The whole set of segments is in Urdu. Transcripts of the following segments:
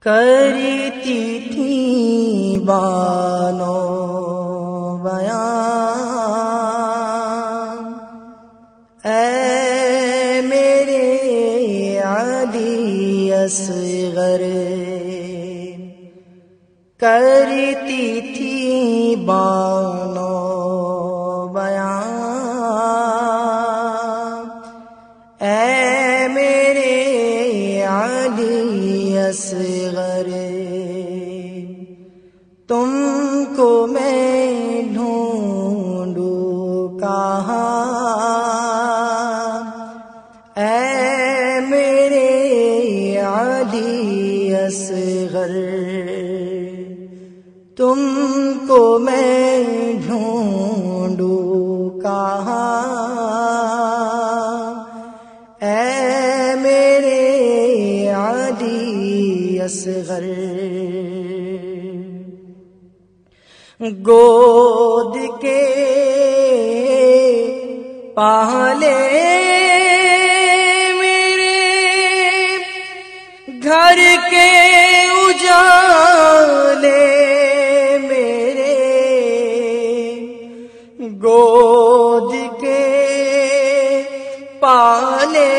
کرتی تھی بانو بیان، اے میرے علی اصغر، کرتی تھی بانو بیان، اے میرے علی اصغر، تم کو میں ڈھونڈوں کہاں، اے میرے علی اصغر، تم کو میں ڈھونڈوں کہاں، اے میرے علی اصغر، گود کے پالے میرے، گھر کے اجالے میرے، گود کے پالے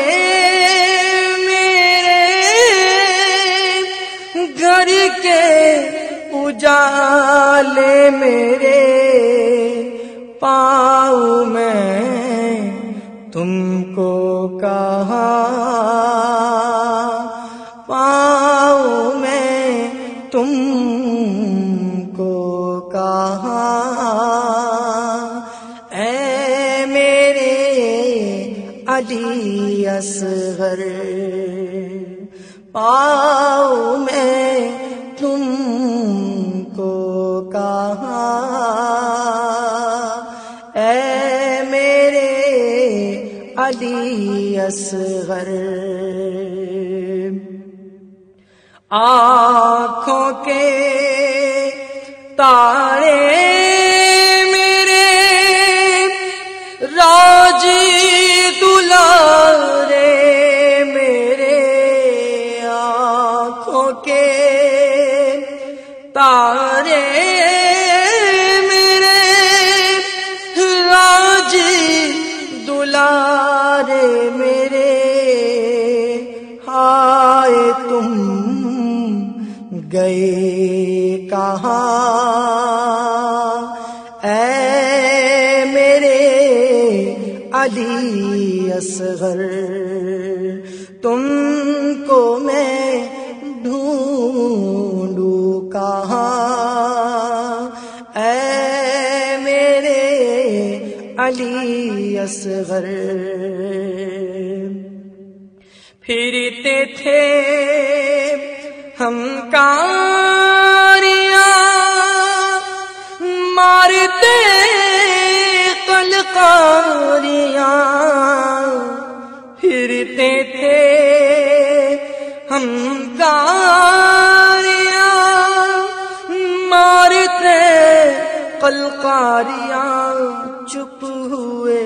میرے، گھر کے اجالے میرے، پاؤں میں تم کو کہاں، پاؤں میں تم کو کہاں، اے میرے علی اصغر، پاؤں میں تم کو کہاں، اے میرے علی اصغر، آنکھوں کے تارے میرے، راجی دلارے میرے، آنکھوں کے تارے میرے، راجی دلارے میرے، ہائے تم گئے کہاں، اے میرے علی اصغر، تم کو میں ڈھونڈوں کہاں، اے میرے علی اصغر، پھرتے تھے ہم کاریاں، مارتے قلقاریاں، پھرتے تھے ہم کاریاں، مارتے قلقاریاں، چپ ہوئے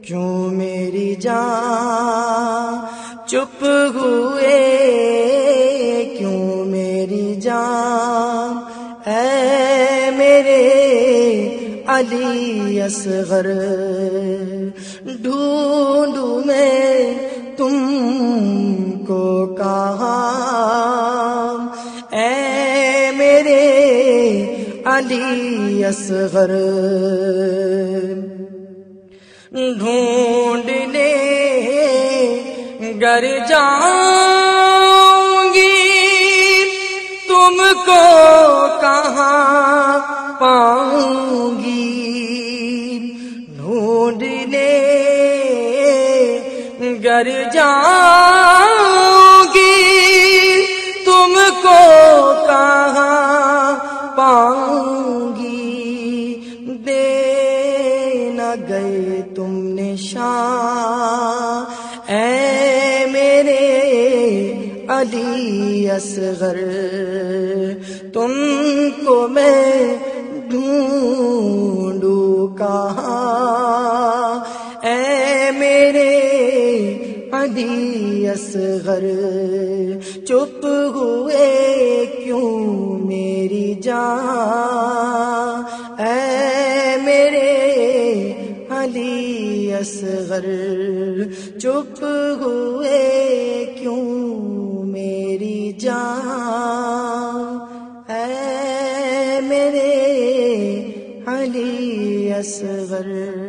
کیوں میری جان، چپ ہوئے کیوں میری جان، اے میرے علی اصغر، ڈھونڈوں میں تم کو کہاں، اے میرے علی اصغر، ڈھونڈنے گر جاؤں گی تم کو کہاں پاؤں گی، ڈھونڈنے گر جاؤں گی تم کو کہاں پاؤں گی، دے نہ گئے تم نشان، اے میرے علی اصغر، تم کو میں ڈھونڈوں کہاں، اے میرے علی اصغر چپ ہوئے کیوں میری جان، اے میرے علی اصغر چپ ہوئے کیوں میری جان، اے میرے علی اصغر۔